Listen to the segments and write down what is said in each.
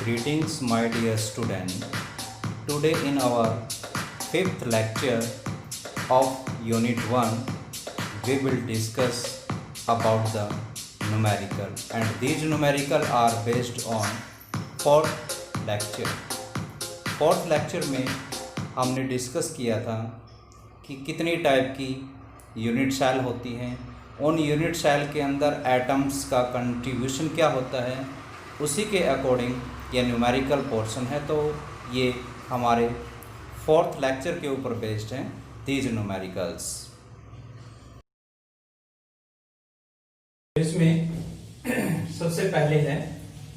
Greetings, my dear student. Today, in our fifth lecture of Unit 1, we will discuss about the numerical, and these numerical are based on fourth lecture. Fourth lecture में हमने discuss किया था कि कितनी type की unit cell होती हैं, उन यूनिट सेल के अंदर एटम्स का कंट्रीब्यूशन क्या होता है, उसी के अकॉर्डिंग ये न्यूमेरिकल पोर्शन है। तो ये हमारे फोर्थ लेक्चर के ऊपर बेस्ड हैं दीज न्यूमेरिकल्स। इसमें सबसे पहले है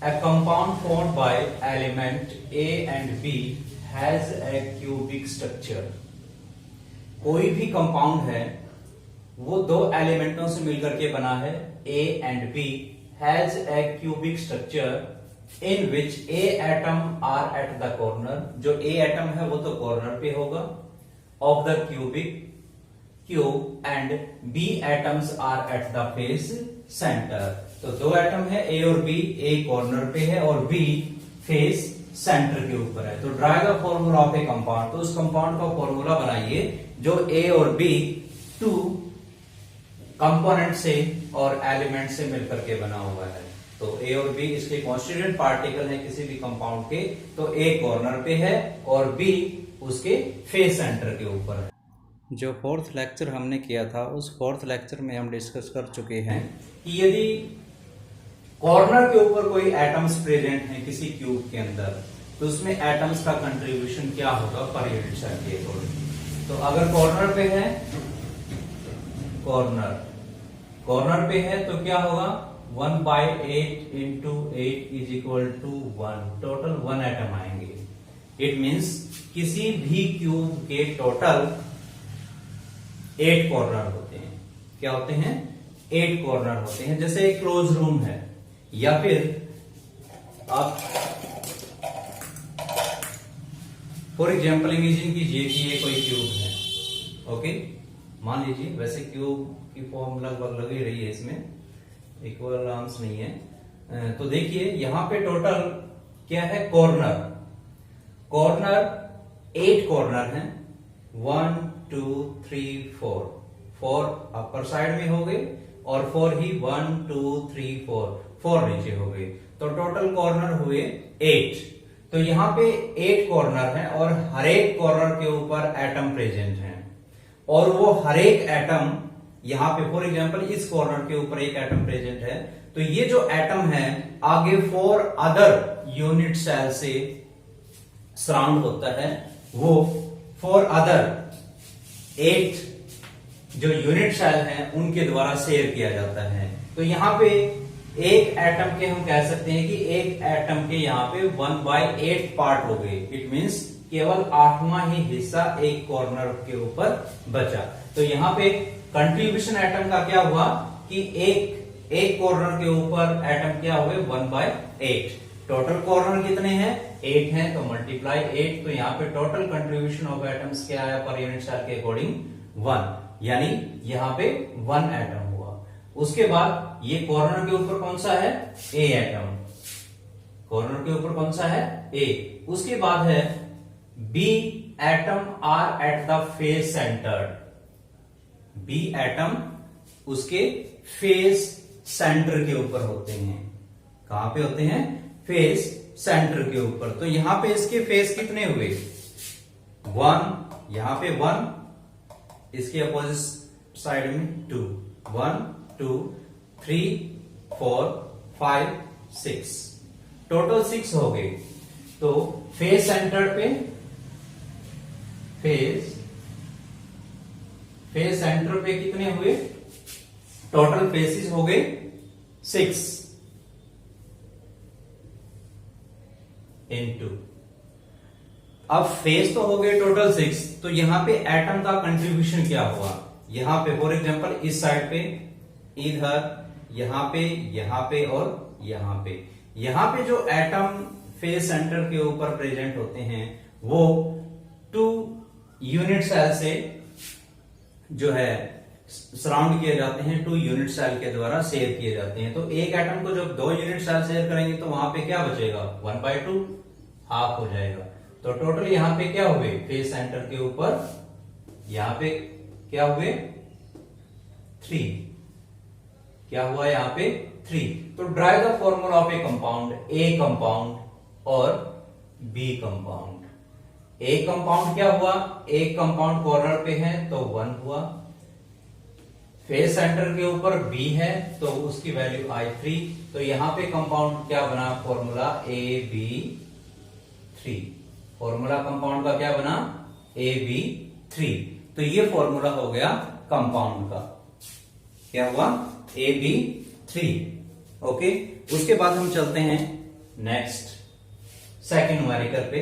A compound formed by element A and B has a cubic structure। कोई भी कंपाउंड है वो दो एलिमेंटों से मिलकर के बना है A and B has a cubic structure in which A atom are at the corner। जो A atom है वो तो कॉर्नर पे होगा of the cubic cube and B atoms are at the face center। तो दो एटम है A और B, A कॉर्नर पे है और B फेस सेंटर के ऊपर है। तो dry the formula of A compound, तो उस कंपाउंड का फॉर्मूला बनाइए जो A और B टू कंपोनेंट से और एलिमेंट से मिलकर के बना हुआ है। तो A और B इसके कॉन्स्टिट्यूएंट पार्टिकल है किसी भी कंपाउंड के, तो A कॉर्नर पे है और B उसके फेस सेंटर के ऊपर है। जो फोर्थ लेक्चर हमने किया था उस फोर्थ लेक्चर में हम डिस्कस कर चुके हैं कि यदि कॉर्नर के ऊपर कोई एटम्स प्रेजेंट हैं किसी क्यूब के अंदर, तो उसमें एटम्स का कंट्रीब्यूशन क्या होगा पर यूनिट सेल के अकॉर्डिंग। तो अगर कॉर्नर पे है, कॉर्नर पे है तो क्या होगा 1/8 into 8 is equal to 1, total 1 atom आएंगे। इट मीन्स किसी भी क्यूब के टोटल 8 कॉर्नर होते हैं। क्या होते हैं? 8 कॉर्नर होते हैं। जैसे एक क्लोज रूम है, या फिर आप फॉर एग्जाम्पल इमेजिन कीजिए कि ये कोई क्यूब है। ओके, मान लीजिए, वैसे क्यूब की फॉर्म लगभग लग ही रही है, इसमें इक्वल आर्म्स नहीं है। तो देखिए यहां पे टोटल क्या है, कॉर्नर 8 कॉर्नर हैं, 1 2 3 4 अपर साइड में हो गए और 4 ही 1 2 3 4 नीचे हो गए। तो टोटल कॉर्नर हुए 8। तो यहाँ पे 8 कॉर्नर हैं और हर एक कॉर्नर के ऊपर एटम प्रेजेंट हैं, और वो हर एक एटम यहाँ पे फॉर एग्जांपल इस कॉर्नर के ऊपर एक एटम प्रेजेंट है। तो ये जो एटम है आगे 4 अदर यूनिट सेल से सराउंड होता है, वो 4 अदर 8 जो यूनिट सेल हैं उनके द्वारा शेयर किया जाता है। तो यहाँ पे एक एटम के हम कह सकते हैं कि एक एटम के यहाँ पे 1/8 पार्ट हो गए। इट मींस केवल 8वां ही हिस्सा एक कॉर्नर के ऊपर बचा। तो यहाँ पे कंट्रीब्यूशन एटम का क्या हुआ कि एक कॉर्नर के ऊपर एटम क्या हुए 1/8। टोटल कॉर्नर कितने हैं? 8 हैं, तो मल्टीप्लाई 8। तो यहाँ पे टोटल कंट्रीब्यूशन ऑफ एटम्स क्या है पर यूनिट सेल के अकॉर्डिंग 1, यानी यहाँ पे 1 एटम हुआ। उसके बाद ये कॉर्नर के ऊपर कौन सा है? A atom. कॉर्नर के ऊपर कौन सा है? A। उसके बाद है B atom are at the face centre. B atom उसके फेस सेंटर के ऊपर होते हैं। कहां पे होते हैं? फेस सेंटर के ऊपर। तो यहां पे इसके फेस कितने हुए? 1, यहां पे 1, इसके अपोजिट साइड में 2, 1 2 3 4 5 6, टोटल 6 हो गए। तो फेस सेंटर पे फेस सेंटर पे कितने हुए? टोटल फेसेस हो गए 6 इनटू, अब फेस तो हो गए टोटल 6। तो यहां पे एटम का कंट्रीब्यूशन क्या हुआ? यहां पे फॉर एग्जांपल इस साइड पे, इधर, यहां पे और यहां पे जो एटम फेस सेंटर के ऊपर प्रेजेंट होते हैं वो 2 यूनिट सेल से जो है सराउंड किए जाते हैं 2 यूनिट सेल के द्वारा शेयर किए जाते हैं। तो एक एटम को जब 2 यूनिट सेल शेयर करेंगे तो वहां पे क्या बचेगा, 1/2, हाफ हो जाएगा। तो टोटल यहाँ पे क्या हुए, फेस सेंटर के ऊपर यहाँ पे क्या हुए 3, क्या हुआ यहाँ पे 3। तो drive the formula of A compound, A compound और बी कंपाउंड। ए कंपाउंड क्या हुआ, एक कंपाउंड कॉर्नर पे है तो 1 हुआ, फेस सेंटर के ऊपर बी है तो उसकी वैल्यू आई 3। तो यहां पे कंपाउंड क्या बना, फॉर्मूला AB3। फॉर्मूला कंपाउंड का क्या बना, AB3। तो ये फॉर्मूला हो गया कंपाउंड का, क्या हुआ, AB3। ओके, उसके बाद हम चलते हैं नेक्स्ट सेकंड न्यूमेरिकल पे।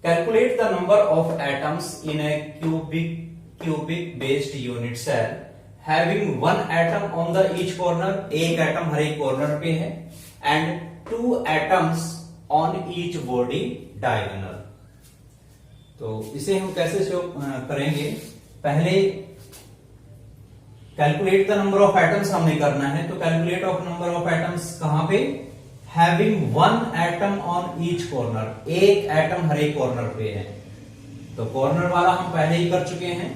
Calculate the number of atoms in a cubic based unit cell having 1 atom on the each corner, एक एटम हर एक कॉर्नर पे है, and 2 atoms on each body diagonal. तो इसे हम कैसे शो करेंगे, पहले calculate the number of atoms हमने करना है। तो calculate of number of atoms कहां पे, having 1 atom on each corner, एक एटम हर एक कॉर्नर पे है। तो कॉर्नर वाला हम पहले ही कर चुके हैं,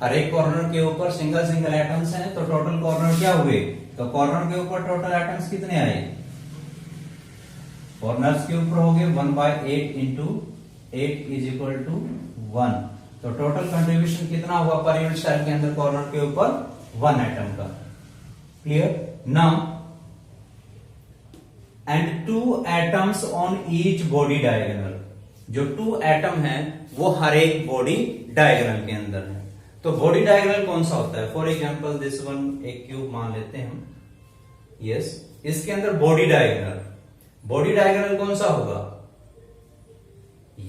हर एक कॉर्नर के ऊपर सिंगल एटम्स हैं। तो टोटल कॉर्नर क्या हुए, तो कॉर्नर के ऊपर टोटल एटम्स कितने आए, कॉर्नर्स के ऊपर हो गए 1/8 इंटू 8 इज इक्वल टू 1। तो टोटल कंट्रीब्यूशन कितना हुआ पर यूनिट सेल के अंदर कॉर्नर के ऊपर 1 एटम का। Clear now, and 2 atoms on each body diagonal, जो 2 एटम है वो हर एक बॉडी डायगोनल के अंदर है। तो बॉडी डायगोनल कौन सा होता है, फॉर एग्जांपल दिस वन एक क्यूब मान लेते हैं हम, यस, इसके अंदर बॉडी डायगोनल कौन सा होगा,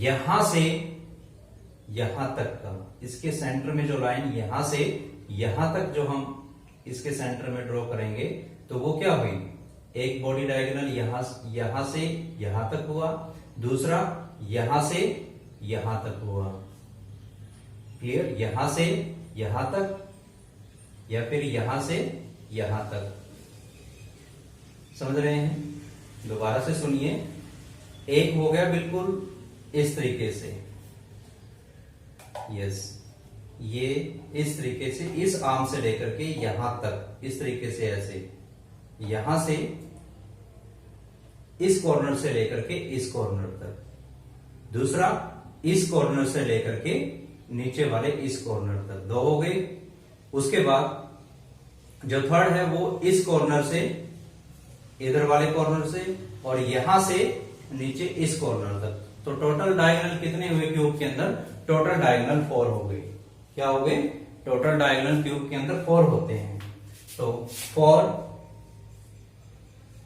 यहां से यहां तक का, इसके सेंटर में जो लाइन यहां से यहां तक जो हम इसके सेंटर में ड्रॉ करेंगे तो वो क्या हुई, एक बॉडी डायगोनल यहां से यहां तक हुआ, दूसरा यहां से यहां तक हुआ। क्लियर, यहां से यहां तक या फिर यहां से यहां तक, समझ रहे हैं, दोबारा से सुनिए। एक हो गया बिल्कुल इस तरीके से, यस, ये इस तरीके से इस आर्म से लेकर के यहां तक, इस तरीके से ऐसे, यहां से इस कॉर्नर से लेकर के इस कॉर्नर तक, दूसरा इस कॉर्नर से लेकर के नीचे वाले इस कॉर्नर तक, 2 हो गए। उसके बाद जो थर्ड है वो इस कॉर्नर से इधर वाले कॉर्नर से और यहां से नीचे इस कॉर्नर तक। तो टोटल डायगोनल कितने हुए क्यूब के अंदर, टोटल डायगोनल 4 हो गए। क्या हो गए, टोटल डायगोनल क्यूब के अंदर 4 होते हैं। तो 4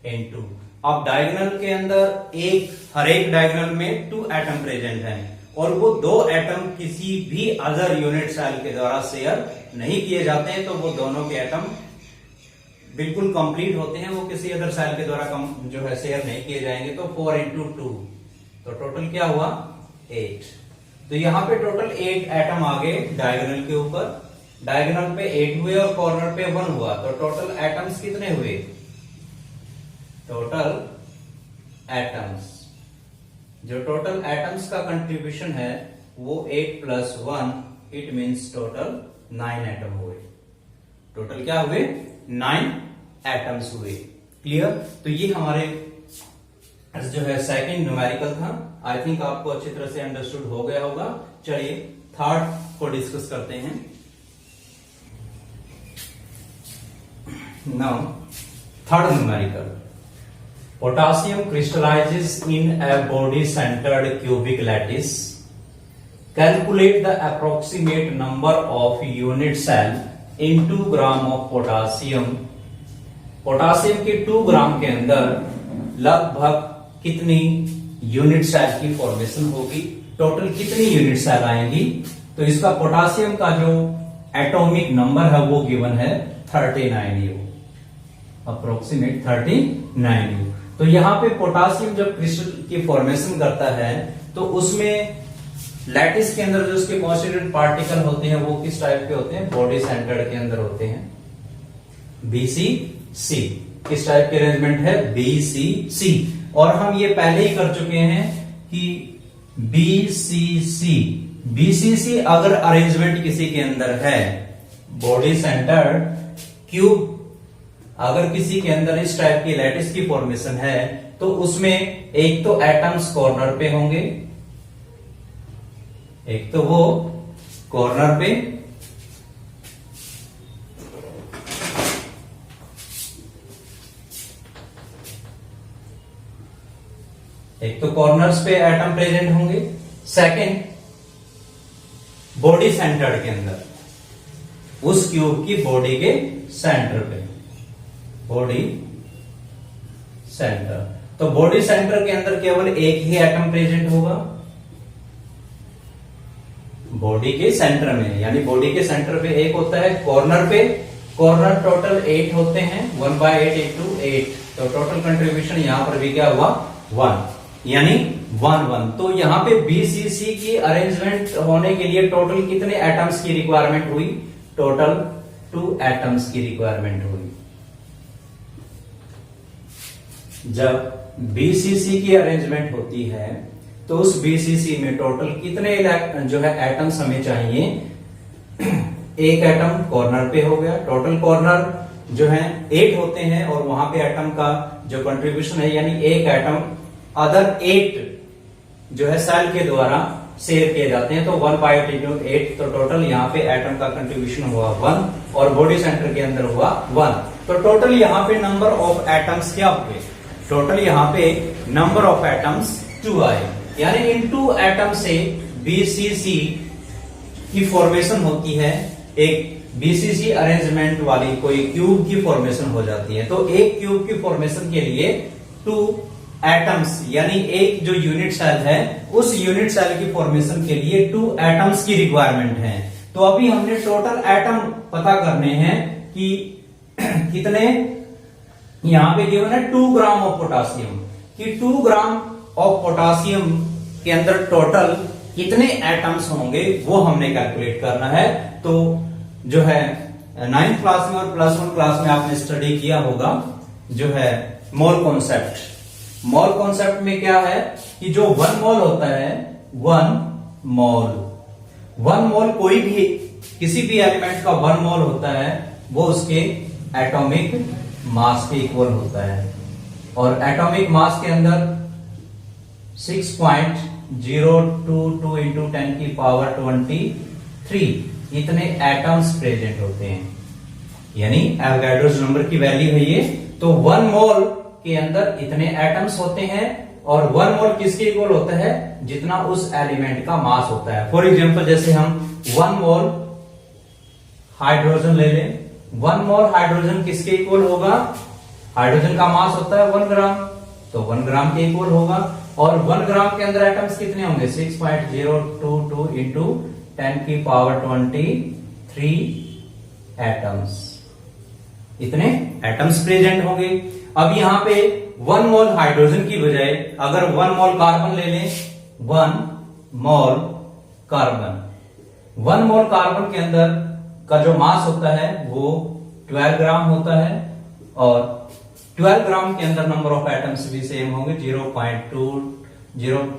into, अब डायगोनल के अंदर हर एक डायगोनल में 2 एटम प्रेजेंट हैं और वो 2 एटम किसी भी अदर यूनिट सेल के द्वारा शेयर नहीं किए जाते हैं। तो वो दोनों के एटम बिल्कुल कंप्लीट होते हैं, वो किसी अदर सेल के द्वारा जो है शेयर नहीं किए जाएंगे। तो 4 into 2, तो टोटल क्या हुआ 8। तो यहां पे टोटल 8 एटम आ गए डायगोनल के ऊपर, डायगोनल पे 8 हुए और कॉर्नर पे 1 हुआ। तो टोटल एटम्स कितने हुए, टोटल एटम्स, जो टोटल एटम्स का कंट्रीब्यूशन है वो 8 + 1, इट मींस टोटल 9 एटम हुए। टोटल क्या हुए, 9 एटम्स हुए। क्लियर, तो ये हमारे जो है सेकंड न्यूमेरिकल था। आई थिंक आपको अच्छी तरह से अंडरस्टूड हो गया होगा। चलिए थर्ड को डिस्कस करते हैं। Now third numerical, potassium crystallizes in a body centered cubic lattice. Calculate the approximate number of unit cell in 2 gram of potassium. Potassium के 2 ग्राम के अंदर लगभग कितनी यूनिट सेल की फॉर्मेशन होगी, टोटल कितनी यूनिट सेल आएंगी। तो इसका पोटासियम का जो एटॉमिक नंबर है वो गिवन है 39U, अप्रोक्सीमेट 39U। तो यहां पे पोटासियम जब क्रिस्टल की फॉर्मेशन करता है तो उसमें लैटिस के अंदर जो उसके कॉन्स्टिट्यूएंट पार्टिकल होते हैं वो किस टाइप के होते हैं, बॉडी सेंटर्ड के अंदर होते हैं, BCC। किस टाइप के अरेंजमेंट है, BCC। और हम ये पहले ही कर चुके हैं कि BCC अगर अरेंजमेंट किसी के अंदर है, बॉडी सेंटर्ड क्यूब अगर किसी के अंदर इस टाइप की लैटिस की फॉर्मेशन है, तो उसमें एक तो एटम्स कॉर्नर पे होंगे, एक तो वो कॉर्नर पे, एक तो कॉर्नर्स पे एटम प्रेजेंट होंगे, सेकंड बॉडी सेंटर्ड के अंदर, उस क्यूब की बॉडी के सेंटर पे, बॉडी सेंटर। तो बॉडी सेंटर के अंदर केवल एक ही एटम प्रेजेंट होगा बॉडी के सेंटर में, यानी बॉडी के सेंटर पे एक होता है, कॉर्नर पे, कॉर्नर टोटल 8 होते हैं, 1/8 into 8, तो टोटल कंट्रीब्यूशन यहां पर भी क्या हुआ, 1, यानी 1 तो यहां पे BCC की अरेंजमेंट होने के लिए टोटल कितने एटम्स की रिक्वायरमेंट हुई, टोटल 2 एटम्स की रिक्वायरमेंट हुई। जब BCC की अरेंजमेंट होती है तो उस BCC में टोटल कितने जो है एटम्स हमें चाहिए, एक एटम कॉर्नर पे हो गया, टोटल कॉर्नर जो है 8 होते हैं, और वहां पे एटम का जो कंट्रीब्यूशन है, यानी एक एटम अदर 8 जो है सेल के द्वारा शेयर किए जाते हैं, तो 1/8 into 8, तो टोटल यहाँ पे एटम का कंट्रीब्यूशन हुआ 1, और बॉडी सेंटर के अंदर हुआ 1, तो टोटल यहाँ पे नंबर ऑफ एटम्स क्या हुए, टोटल यहाँ पे नंबर ऑफ एटम्स 2 आए, यानी इन 2 एटम से BCC की फॉर्मेशन होती है, एक BCC अरेंजमेंट वाली कोई क्यूब की फॉर्मेशन हो जाती है। तो एक क्यूब की फॉर्मेशन के लिए 2 एटम्स, यानी एक जो यूनिट सेल है, उस यूनिट सेल की फॉर्मेशन के लिए 2 एटम्स की रिक्वायरमेंट है। तो अभी हमने टोटल एटम पता करने हैं कि कितने, यहां पे गिवन है 2 ग्राम ऑफ पोटासियम, कि 2 ग्राम ऑफ पोटासियम के अंदर टोटल कितने एटम्स होंगे वो हमने कैलकुलेट करना है। तो जो है 9th क्लास में और +1 क्लास में आपने स्टडी किया होगा जो है मोल कॉन्सेप्ट। मोल कॉन्सेप्ट में क्या है कि जो 1 मोल होता है, 1 मोल कोई भी किसी भी एलिमेंट का 1 मोल होता है, वो उसके एटॉमिक मास के इक्वल होता है, और एटॉमिक मास के अंदर 6.022 into 10⁻23 इतने एटम्स प्रेजेंट होते हैं, यानी एवोगाड्रोस नंबर की वैल्यू है ये। तो 1 मोल के अंदर इतने एटम्स होते हैं, और 1 मोल किसके इक्वल होता है, जितना उस एलिमेंट का मास होता है। फॉर एग्जांपल जैसे हम 1 मोल हाइड्रोजन ले लें, 1 मोल हाइड्रोजन किसके इक्वल होगा, हाइड्रोजन का मास होता है 1 ग्राम, तो 1 ग्राम के इक्वल होगा, और 1 ग्राम के अंदर एटम्स कितने होंगे, 6.022 into 10⁻23 एटम्स, इतने एटम्स प्रेजेंट होंगे। अब यहां पे 1 मोल हाइड्रोजन की बजाय अगर 1 मोल कार्बन ले लें, 1 मोल कार्बन, 1 मोल कार्बन के अंदर का जो मास होता है वो 12 ग्राम होता है, और 12 ग्राम के अंदर नंबर ऑफ एटम्स भी सेम होंगे,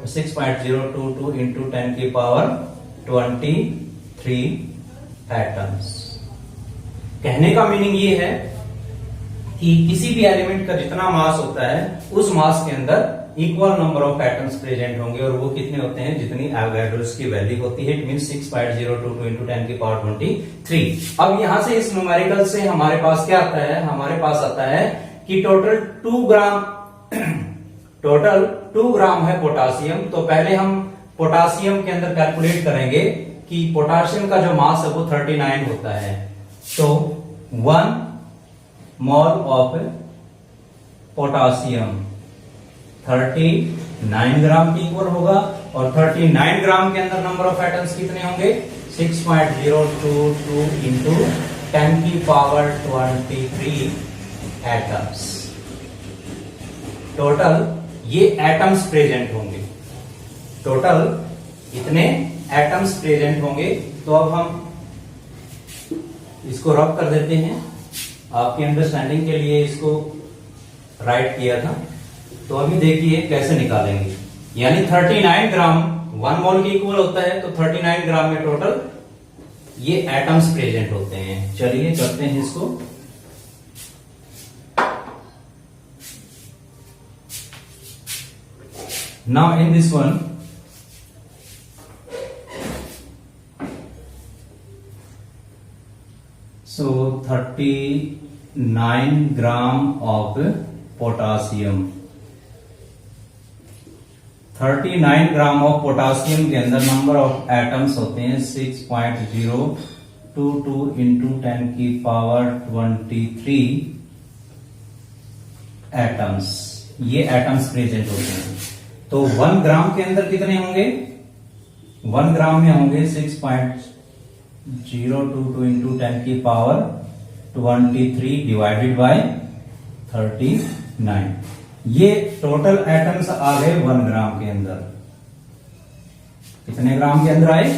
6.022 into 10⁻23 एटम्स। कहने का मीनिंग ये है कि किसी भी एलिमेंट का जितना मास होता है, उस मास के अंदर equal number of atoms present होंगे, और वो कितने होते हैं, जितनी एवोगाड्रोस की वैल्यू होती है, इट मीन 6.022 into 10⁻23। अब यहां से इस न्यूमेरिकल से हमारे पास क्या आता है, हमारे पास आता है कि टोटल 2 ग्राम है पोटासियम। तो पहले हम पोटासियम के अंदर कैलकुलेट करेंगे कि पोटासियम का जो मास है वो 39 होता है, तो 1 मोल ऑफ पोटासियम 39 ग्राम की इक्वल होगा, और 39 ग्राम के अंदर नंबर ऑफ एटम्स कितने होंगे, 6.022 into 10⁻23 एटम्स। टोटल ये एटम्स प्रेजेंट होंगे, टोटल इतने एटम्स प्रेजेंट होंगे। तो अब हम इसको रब कर देते हैं, आपकी अंडरस्टैंडिंग के लिए इसको राइट किया था। तो अभी देखिए कैसे निकालेंगे। यानी 39 ग्राम 1 मोल के इक्वल होता है, तो 39 ग्राम में टोटल ये एटम्स प्रेजेंट होते हैं। चलिए करते हैं इसको। Now in this one so 39 gram of potassium, 39 gram of potassium के अंदर नंबर ऑफ एटम्स होते हैं 6.022 इंटू 10 की पावर 23 एटम्स। ये एटम्स प्रेजेंट होते हैं। तो 1 ग्राम के अंदर कितने होंगे? 1 ग्राम में होंगे 6.022 इंटू 10 की पावर 23 डिवाइडेड बाय 39। ये टोटल एटम्स आ गए 1 ग्राम के अंदर। कितने ग्राम के अंदर आए?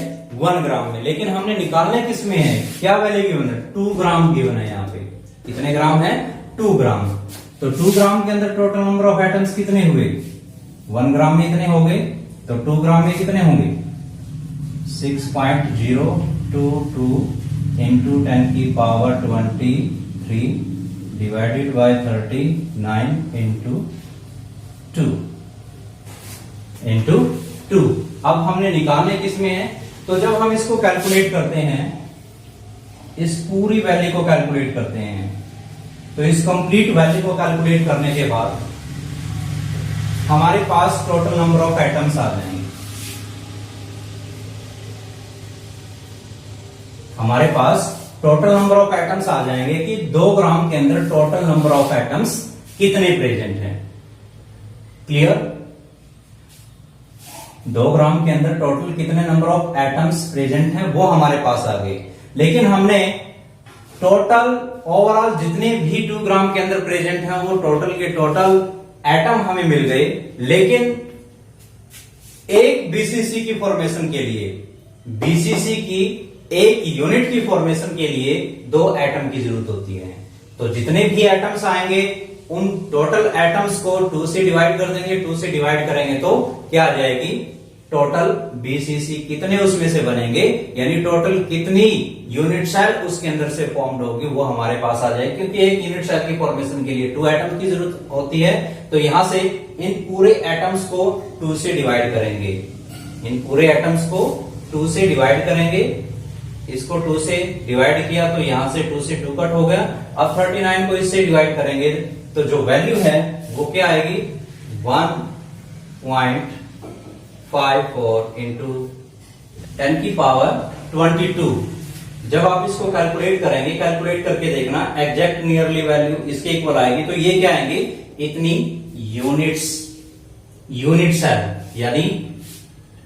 1 ग्राम में। लेकिन हमने निकालने किस में है? क्या वैल्यू गिवन है? 2 ग्राम गिवन है यहाँ पे। कितने ग्राम है? 2 ग्राम। तो 2 ग्राम के अंदर टोटल नंबर ऑफ एटम्स कितने हुए? 1 ग्राम में इतने हो गए, तो 2 ग्राम में कितने होंगे? 6.022 इंटू 10 की power 23 divided by 39 into 2 into 2। अब हमने निकालने किस में है? तो जब हम इसको कैलकुलेट करते हैं, इस पूरी वैल्यू को कैलकुलेट करते हैं, तो इस कंप्लीट वैल्यू को कैलकुलेट करने के बाद हमारे पास टोटल नंबर ऑफ एटम्स आ जाएंगे। हमारे पास टोटल नंबर ऑफ एटम्स आ जाएंगे कि 2 ग्राम के अंदर टोटल नंबर ऑफ एटम्स कितने प्रेजेंट हैं। क्लियर? 2 ग्राम के अंदर टोटल कितने नंबर ऑफ एटम्स प्रेजेंट हैं वो हमारे पास आ गए। लेकिन हमने टोटल ओवरऑल जितने भी 2 ग्राम के अंदर प्रेजेंट हैं वो टोटल के टोटल एटम हमें मिल गए। लेकिन एक बीसीसी की फॉर्मेशन के लिए, बीसीसी की एक यूनिट की फॉर्मेशन के लिए 2 एटम की जरूरत होती है। तो जितने भी एटम्स आएंगे उन टोटल एटम्स को 2 से डिवाइड कर देंगे। 2 से डिवाइड करेंगे तो क्या आ जाएगी? टोटल बीसीसी कितने उसमें से बनेंगे, यानी टोटल कितनी यूनिट सेल उसके अंदर से फॉर्म्ड होगी वो हमारे पास आ जाएगी। क्योंकि एक यूनिट सेल की फॉर्मेशन के लिए 2 एटम की जरूरत होती है। तो यहां से इन पूरे एटम्स को 2 से डिवाइड करेंगे। इन पूरे एटम्स को 2 से डिवाइड करेंगे। इसको 2 से डिवाइड किया तो यहां से 2 से 2 कट हो गया। अब 39 को इससे डिवाइड करेंगे तो जो वैल्यू है वो क्या आएगी? 1.54 इंटू 10 की पावर 22। जब आप इसको कैलकुलेट करेंगे, कैलकुलेट करके देखना एग्जैक्ट नियरली वैल्यू इसके इक्वल आएगी। तो ये क्या आएंगे? इतनी यूनिट्स, यूनिट सेल, यानी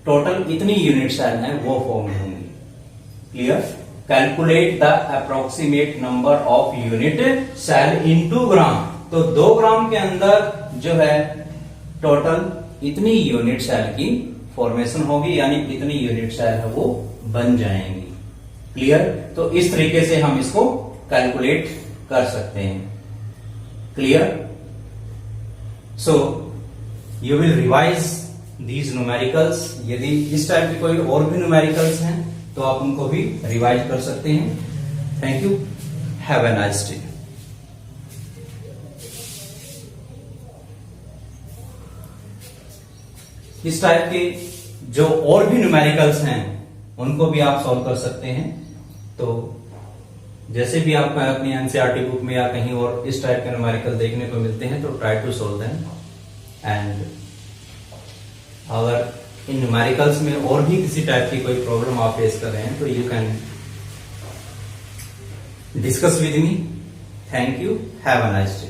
टोटल इतनी यूनिट सेल है वो फॉर्म होंगी। Clear? Calculate the approximate number of unit cell in 2 gram. तो 2 ग्राम के अंदर जो है टोटल इतनी यूनिट सेल की फॉर्मेशन होगी, यानी इतनी यूनिट सेल है वो बन जाएंगी। क्लियर? तो इस तरीके से हम इसको कैलकुलेट कर सकते हैं। Clear? So you will revise these numericals. यदि इस टाइप की कोई और भी न्यूमेरिकल्स हैं तो आप उनको भी रिवाइज कर सकते हैं। Thank you, have a nice day. इस टाइप के जो और भी न्यूमेरिकल्स हैं उनको भी आप सॉल्व कर सकते हैं। तो जैसे भी आपको अपनी एनसीईआरटी बुक में या कहीं और इस टाइप के न्यूमेरिकल देखने को मिलते हैं तो try to solve them. And अगर इन न्यूमेरिकल्स में और भी किसी टाइप की कोई प्रॉब्लम आप फेस कर रहे हैं तो you can discuss with me. Thank you, have a nice day.